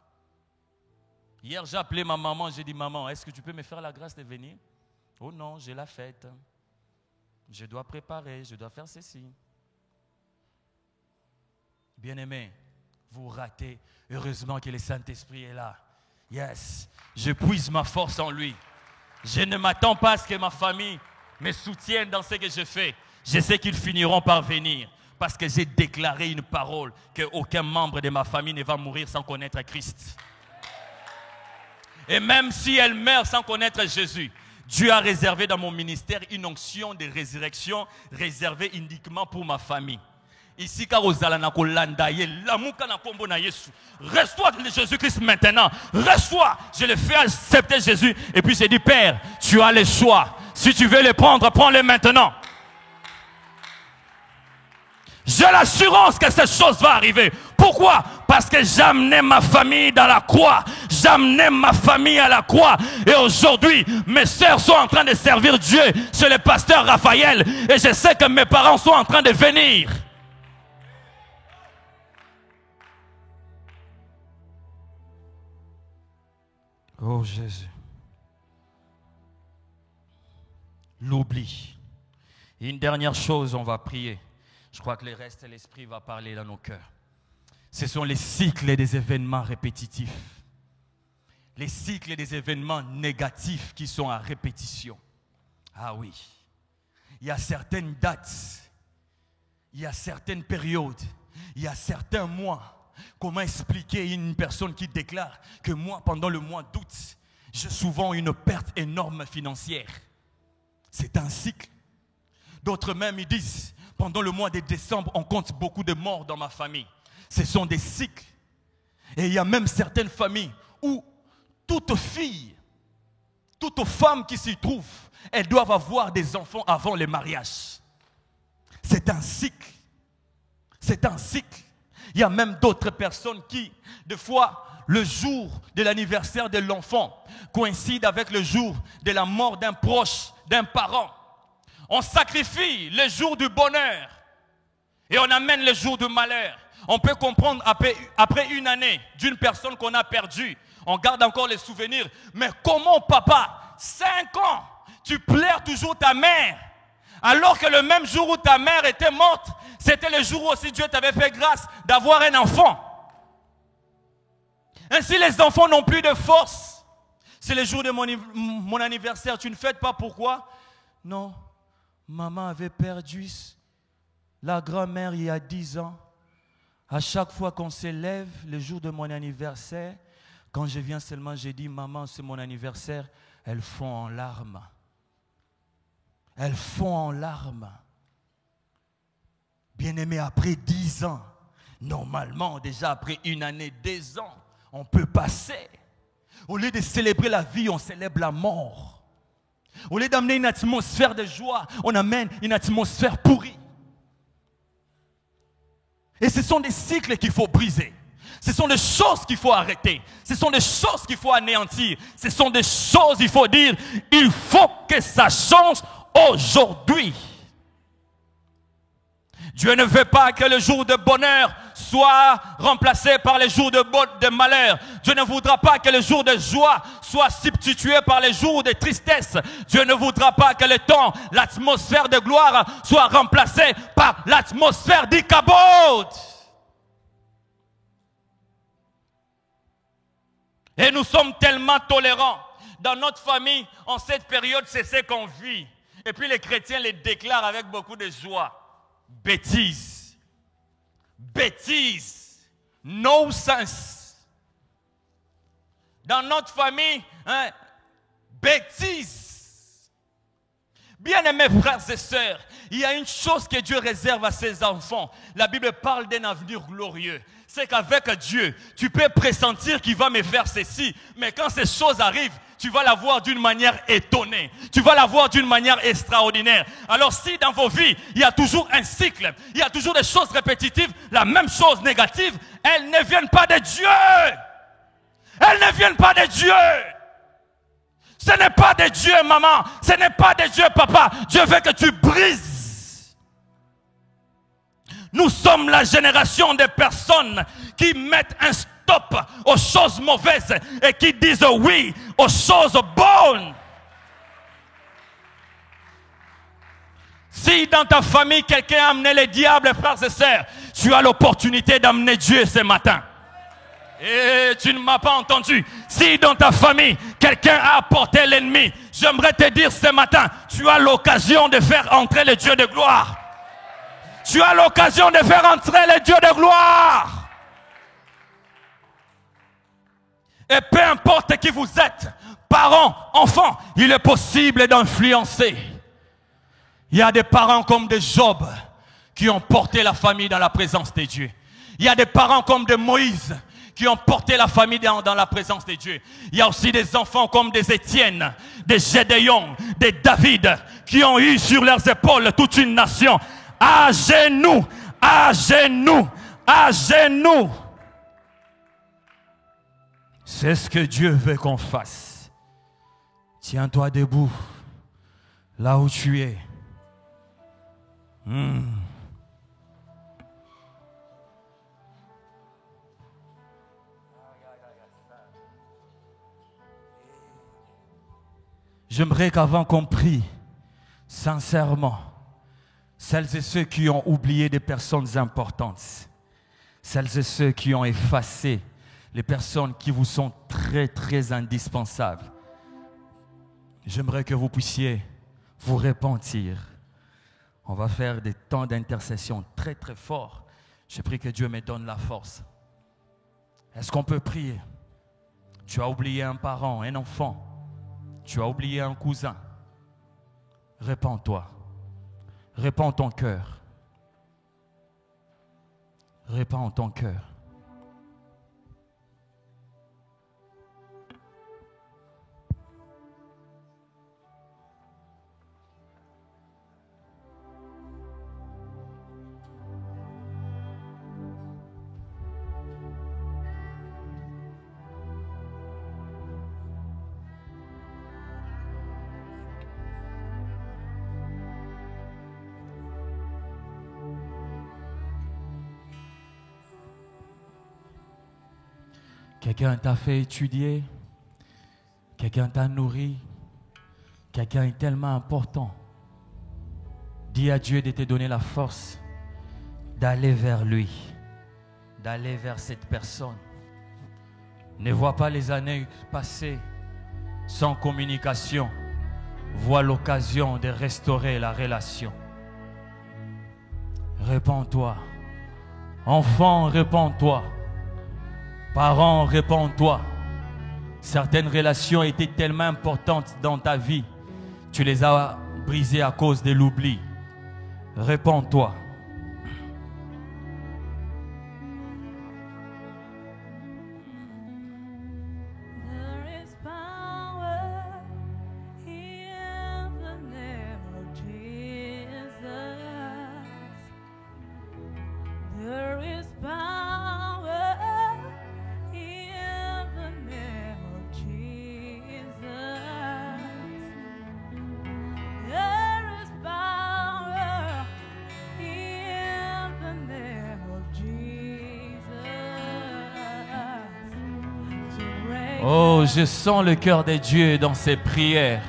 Hier, j'ai appelé ma maman, j'ai dit, maman, est-ce que tu peux me faire la grâce de venir? Oh non, j'ai la fête. Je dois préparer, je dois faire ceci. Bien-aimés, vous ratez. Heureusement que le Saint-Esprit est là. Yes, je puise ma force en lui. Je ne m'attends pas à ce que ma famille me soutienne dans ce que je fais. Je sais qu'ils finiront par venir parce que j'ai déclaré une parole qu'aucun membre de ma famille ne va mourir sans connaître Christ. Et même si elle meurt sans connaître Jésus, Dieu a réservé dans mon ministère une onction de résurrection réservée uniquement pour ma famille. Ici, reçois Jésus-Christ maintenant. Reçois. Je le fais accepter Jésus. Et puis j'ai dit, Père, tu as le choix. Si tu veux le prendre, prends-le maintenant. J'ai l'assurance que cette chose va arriver. Pourquoi? Parce que j'amenais ma famille dans la croix. J'amenais ma famille à la croix. Et aujourd'hui, mes sœurs sont en train de servir Dieu chez le pasteur Raphaël. Et je sais que mes parents sont en train de venir. Oh Jésus. L'oubli. Une dernière chose, on va prier. Je crois que le reste, l'Esprit va parler dans nos cœurs. Ce sont les cycles des événements répétitifs. Les cycles des événements négatifs qui sont à répétition. Ah oui. Il y a certaines dates. Il y a certaines périodes. Il y a certains mois. Comment expliquer à une personne qui déclare que moi, pendant le mois d'août, j'ai souvent une perte énorme financière? C'est un cycle. D'autres même, ils disent, pendant le mois de décembre, on compte beaucoup de morts dans ma famille. Ce sont des cycles. Et il y a même certaines familles où toute fille Toutes femmes qui s'y trouvent, elles doivent avoir des enfants avant le mariage. C'est un cycle. C'est un cycle. Il y a même d'autres personnes qui, des fois, le jour de l'anniversaire de l'enfant coïncide avec le jour de la mort d'un proche, d'un parent. On sacrifie le jour du bonheur et on amène le jour du malheur. On peut comprendre après une année d'une personne qu'on a perdue, on garde encore les souvenirs. Mais comment, papa, 5 ans, tu pleures toujours ta mère, alors que le même jour où ta mère était morte, c'était le jour où aussi Dieu t'avait fait grâce d'avoir un enfant. Ainsi, les enfants n'ont plus de force. C'est le jour de mon anniversaire. Tu ne fêtes pas, pourquoi? Non, maman avait perdu la grand-mère il y a 10 ans. À chaque fois qu'on s'élève, le jour de mon anniversaire, quand je viens seulement, j'ai dit, maman, c'est mon anniversaire, elles font en larmes. Elles font en larmes. Bien-aimé, après 10 ans, normalement, déjà après une année, 2 ans, on peut passer. Au lieu de célébrer la vie, on célèbre la mort. Au lieu d'amener une atmosphère de joie, on amène une atmosphère pourrie. Et ce sont des cycles qu'il faut briser. Ce sont des choses qu'il faut arrêter. Ce sont des choses qu'il faut anéantir. Ce sont des choses, il faut dire, il faut que ça change aujourd'hui. Dieu ne veut pas que le jour de bonheur soit remplacé par les jours de malheur. Dieu ne voudra pas que le jour de joie soit substitué par les jours de tristesse. Dieu ne voudra pas que le temps, l'atmosphère de gloire soit remplacée par l'atmosphère d'Ichabod. Et nous sommes tellement tolérants. Dans notre famille, en cette période, c'est ce qu'on vit. Et puis les chrétiens les déclarent avec beaucoup de joie. Bêtise. Bêtise. No sense. Dans notre famille, bêtise. Bien-aimés frères et sœurs, il y a une chose que Dieu réserve à ses enfants. La Bible parle d'un avenir glorieux. C'est qu'avec Dieu, tu peux pressentir qu'il va me faire ceci. Mais quand ces choses arrivent, tu vas la voir d'une manière étonnée. Tu vas la voir d'une manière extraordinaire. Alors si dans vos vies, il y a toujours un cycle, il y a toujours des choses répétitives, la même chose négative, elles ne viennent pas de Dieu. Elles ne viennent pas de Dieu. Ce n'est pas de Dieu, maman. Ce n'est pas de Dieu, papa. Dieu veut que tu brises. Nous sommes la génération des personnes qui mettent un stop aux choses mauvaises et qui disent oui aux choses bonnes. Si dans ta famille quelqu'un a amené le diable, frères et sœurs, tu as l'opportunité d'amener Dieu ce matin. Et tu ne m'as pas entendu. Si dans ta famille, quelqu'un a apporté l'ennemi, j'aimerais te dire ce matin, tu as l'occasion de faire entrer le Dieu de gloire. Tu as l'occasion de faire entrer le Dieu de gloire. Et peu importe qui vous êtes, parents, enfants, il est possible d'influencer. Il y a des parents comme de Job qui ont porté la famille dans la présence de Dieu. Il y a des parents comme de Moïse qui ont porté la famille dans la présence de Dieu. Il y a aussi des enfants comme des Étienne, des Gédéon, des David, qui ont eu sur leurs épaules toute une nation. À genoux, à genoux, à genoux. C'est ce que Dieu veut qu'on fasse. Tiens-toi debout, là où tu es. J'aimerais qu'avant qu'on prie, sincèrement, celles et ceux qui ont oublié des personnes importantes, celles et ceux qui ont effacé les personnes qui vous sont très très indispensables, j'aimerais que vous puissiez vous repentir. On va faire des temps d'intercession très très forts. Je prie que Dieu me donne la force. Est-ce qu'on peut prier? Tu as oublié un parent, un enfant. Tu as oublié un cousin. Répands-toi. Répands ton cœur. Répands ton cœur. Quelqu'un t'a fait étudier, quelqu'un t'a nourri, quelqu'un est tellement important. Dis à Dieu de te donner la force d'aller vers lui, d'aller vers cette personne. Ne vois pas les années passées sans communication. Vois l'occasion de restaurer la relation. Réponds-toi. Enfant, réponds-toi. Parents, réponds-toi. Certaines relations étaient tellement importantes dans ta vie. Tu les as brisées à cause de l'oubli. Réponds-toi. Oh, je sens le cœur de Dieu dans ces prières.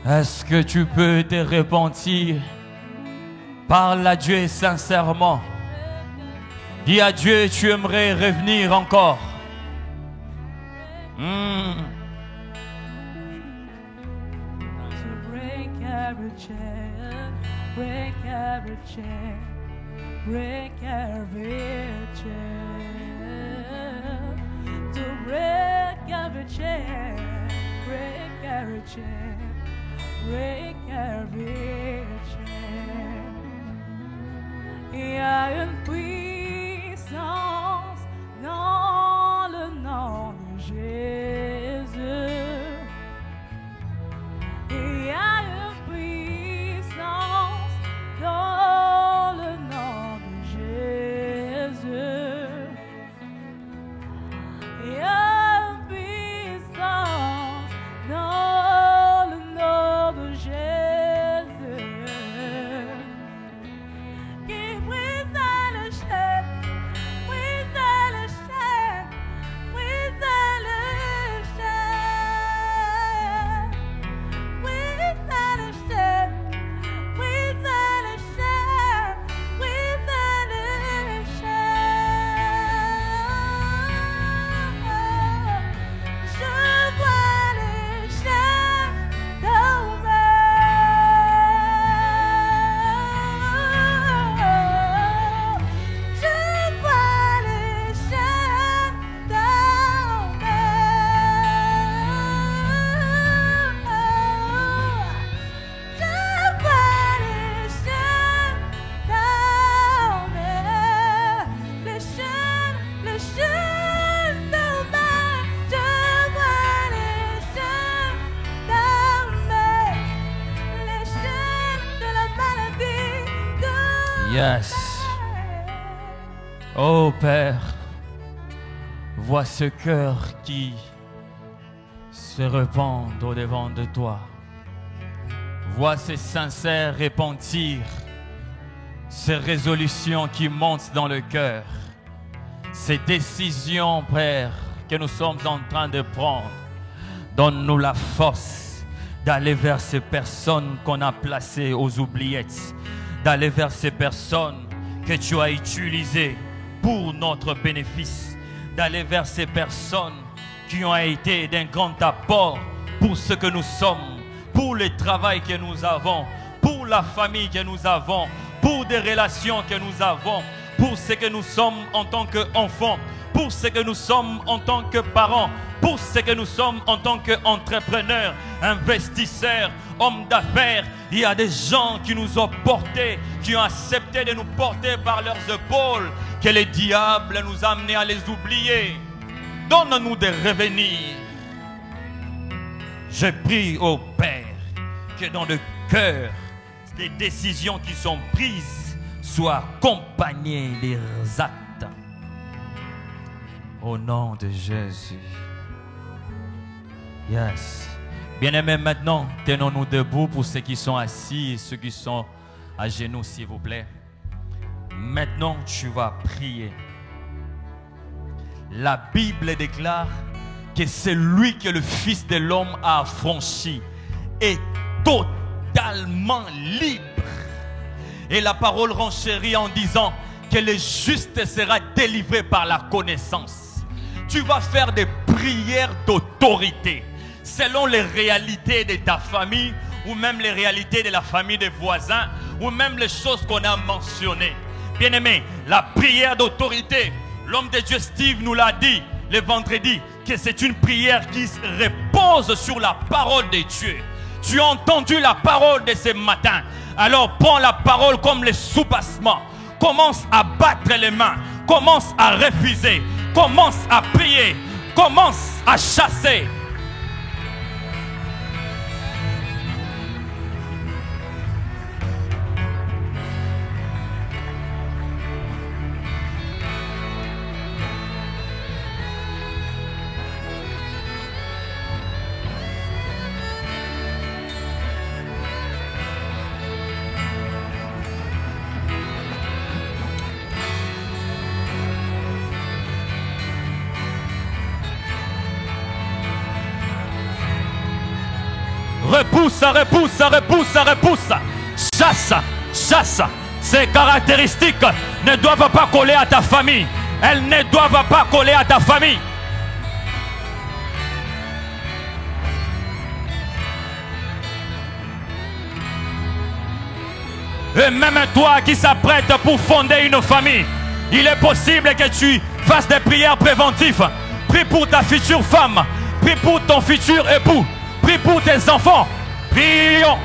Est-ce que tu peux te repentir? Parle à Dieu sincèrement. Dis à Dieu, tu aimerais revenir encore. Break every chain, break every chain, break every chain. To break every chain, break every chain, break every chain. Il y a une puissance dans le nom de Jésus. Il y a une puissance dans le nom de Jésus. Il y a une puissance dans le nom de Jésus qui brise les chaînes, brise les chaînes, brise les chaînes, brise les chaînes, brise les chaînes, brise les chaînes. Je vois les chaînes tomber. Je vois les chaînes tomber. Je vois les chaînes tomber. Les chaînes tomber. Je vois les chaînes tomber. Les chaînes de la maladie tomber. Yes. Oh Père, vois ce cœur qui se répand au-devant de toi. Vois ces sincères repentir, ces résolutions qui montent dans le cœur, ces décisions, Père, que nous sommes en train de prendre. Donne-nous la force d'aller vers ces personnes qu'on a placées aux oubliettes, d'aller vers ces personnes que tu as utilisées pour notre bénéfice, d'aller vers ces personnes qui ont été d'un grand apport pour ce que nous sommes, pour le travail que nous avons, pour la famille que nous avons, pour des relations que nous avons, pour ce que nous sommes en tant qu'enfants, pour ce que nous sommes en tant que parents, pour ce que nous sommes en tant qu'entrepreneurs, investisseurs, hommes d'affaires. Il y a des gens qui nous ont portés, qui ont accepté de nous porter par leurs épaules, que le diable nous a amenés à les oublier. Donne-nous de revenir. Je prie au Père que dans le cœur, les décisions qui sont prises soient accompagnées des actes. Au nom de Jésus. Yes. Bien-aimés, maintenant, tenons-nous debout pour ceux qui sont assis et ceux qui sont à genoux, s'il vous plaît. Maintenant, tu vas prier. La Bible déclare que celui que le Fils de l'homme a affranchi est totalement libre. Et la parole renchérit en disant que le juste sera délivré par la connaissance. Tu vas faire des prières d'autorité selon les réalités de ta famille ou même les réalités de la famille des voisins ou même les choses qu'on a mentionnées. Bien-aimé, la prière d'autorité, l'homme de Dieu Steve nous l'a dit le vendredi, que c'est une prière qui repose sur la parole de Dieu. Tu as entendu la parole de ce matin. Alors prends la parole comme le soubassement. Commence à battre les mains. Commence à refuser. Commence à prier. Commence à chasser. Repousse, repousse, repousse, repousse. Chasse, chasse. Ces caractéristiques ne doivent pas coller à ta famille. Elles ne doivent pas coller à ta famille. Et même toi qui s'apprête pour fonder une famille, il est possible que tu fasses des prières préventives. Prie pour ta future femme. Prie pour ton futur époux. Prie pour tes enfants. Prions.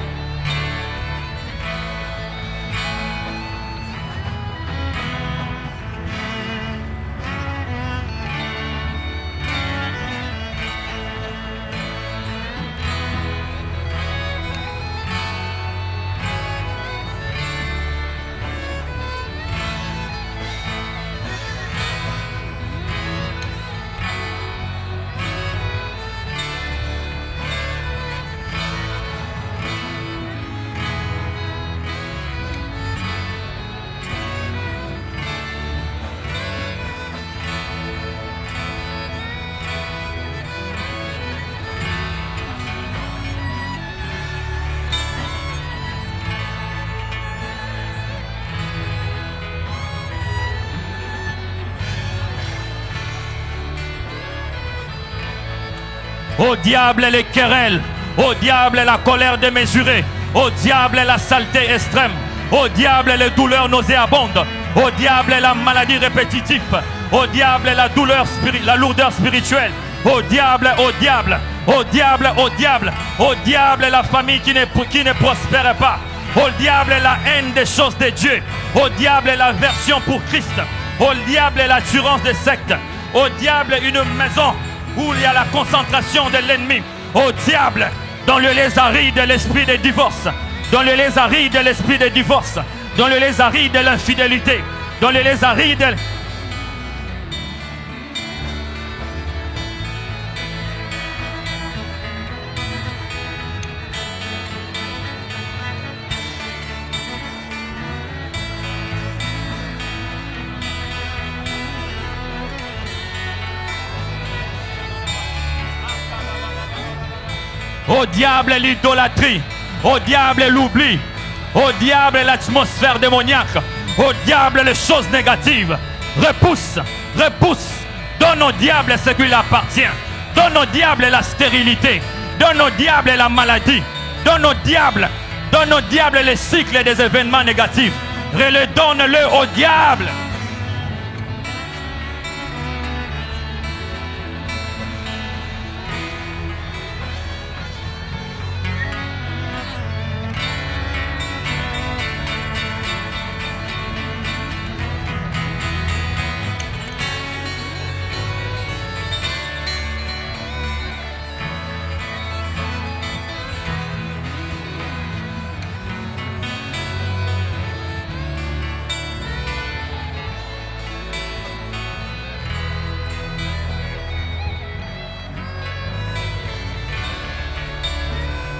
Au diable les querelles, au diable la colère démesurée, au diable la saleté extrême, au diable les douleurs nauséabondes, au diable la maladie répétitive, au diable la douleur, la lourdeur spirituelle, au diable, au diable, au diable, au diable, au diable la famille qui ne prospère pas, au diable la haine des choses de Dieu, au diable l'aversion pour Christ, au diable l'assurance des sectes, au diable une maison où il y a la concentration de l'ennemi, au diable dans le lézard de l'esprit de divorce, dans le lézard de l'esprit de divorce, dans le lézard de l'infidélité, dans le lézard de... Au diable l'idolâtrie, au diable l'oubli, au diable l'atmosphère démoniaque, au diable les choses négatives. Repousse, repousse, donne au diable ce qui lui appartient, donne au diable la stérilité, donne au diable la maladie, donne au diable les cycles des événements négatifs, redonne-le au diable.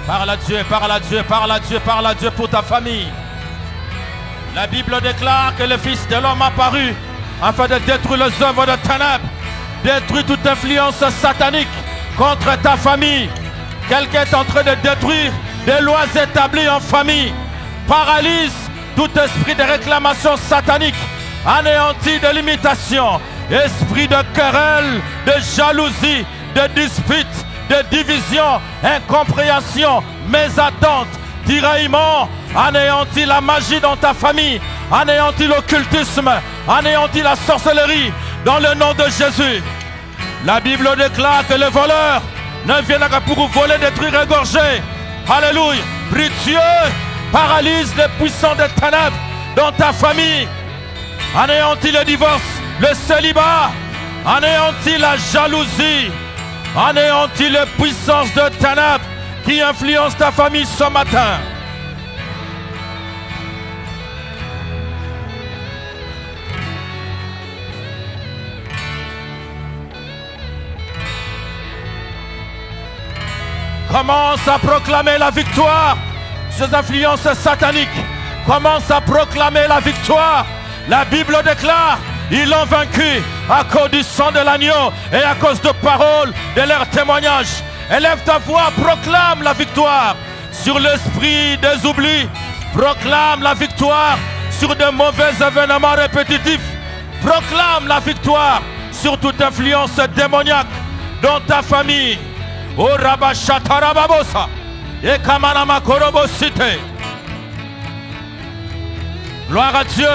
Parle à Dieu, parle à Dieu, parle à Dieu, parle à Dieu pour ta famille. La Bible déclare que le Fils de l'homme apparut afin de détruire les œuvres de ténèbres. Détruis toute influence satanique contre ta famille. Quelqu'un est en train de détruire des lois établies en famille. Paralyse tout esprit de réclamation satanique. Anéantis de limitation. Esprit de querelle, de jalousie, de dispute, de division, incompréhension, mésattente, tiraillement. Anéantis la magie dans ta famille. Anéantis l'occultisme. Anéantis la sorcellerie. Dans le nom de Jésus. La Bible déclare que le voleur ne vient que pour voler, détruire, égorger. Alléluia. Prie Dieu, paralyse les puissants des ténèbres dans ta famille. Anéantis le divorce, le célibat. Anéantis la jalousie. Anéantis les puissances de ténèbres qui influencent ta famille ce matin. Commence à proclamer la victoire sur ces influences sataniques. Commence à proclamer la victoire. La Bible déclare, ils l'ont vaincu à cause du sang de l'agneau et à cause de paroles de leur témoignage. Élève ta voix, proclame la victoire sur l'esprit des oublis. Proclame la victoire sur de mauvais événements répétitifs. Proclame la victoire sur toute influence démoniaque dans ta famille. O Rabashatarababosa et Kamanama Korobosite. Gloire à Dieu.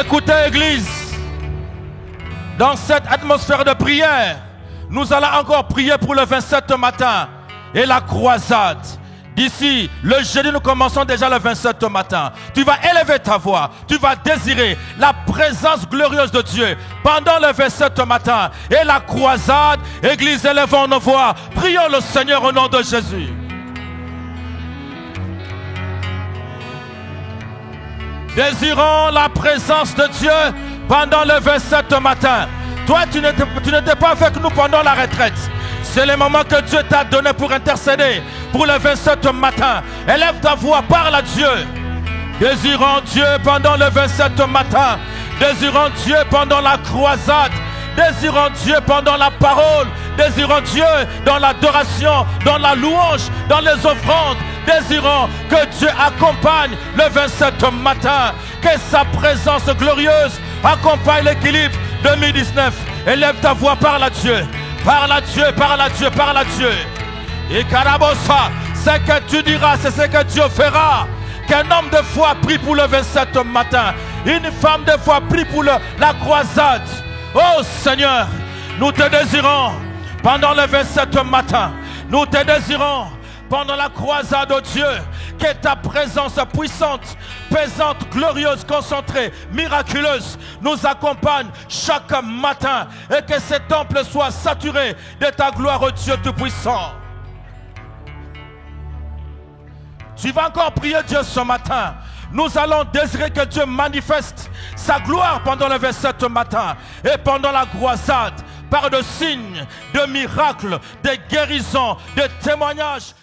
Écoutez, Église, dans cette atmosphère de prière, nous allons encore prier pour le 27 matin et la croisade. D'ici, le jeudi, nous commençons déjà le 27 matin. Tu vas élever ta voix. Tu vas désirer la présence glorieuse de Dieu pendant le 27 matin. Et la croisade, Église, élevons nos voix. Prions le Seigneur au nom de Jésus. Désirons la présence de Dieu pendant le 27 matin. Toi, tu n'étais pas avec nous pendant la retraite. C'est le moment que Dieu t'a donné pour intercéder pour le 27 matin. Élève ta voix, parle à Dieu. Désirons Dieu pendant le 27 matin. Désirons Dieu pendant la croisade. Désirons Dieu pendant la parole. Désirons Dieu dans l'adoration, dans la louange, dans les offrandes. Désirons que Dieu accompagne le 27 matin. Que sa présence glorieuse accompagne l'équilibre 2019. Élève ta voix, parle à Dieu. Parle à Dieu, parle à Dieu, parle à Dieu. Et Karabosa, ce que tu diras, c'est ce que Dieu fera. Qu'un homme de foi prie pour le 27 matin. Une femme de foi prie pour la croisade. Oh Seigneur, nous te désirons pendant le 27 matin. Nous te désirons pendant la croisade, oh Dieu. Que ta présence puissante, pesante, glorieuse, concentrée, miraculeuse nous accompagne chaque matin et que ce temple soit saturé de ta gloire, oh Dieu Tout-Puissant. Tu vas encore prier Dieu ce matin. Nous allons désirer que Dieu manifeste sa gloire pendant le 27 matin et pendant la croisade par de signes, de miracles, de guérisons, de témoignages.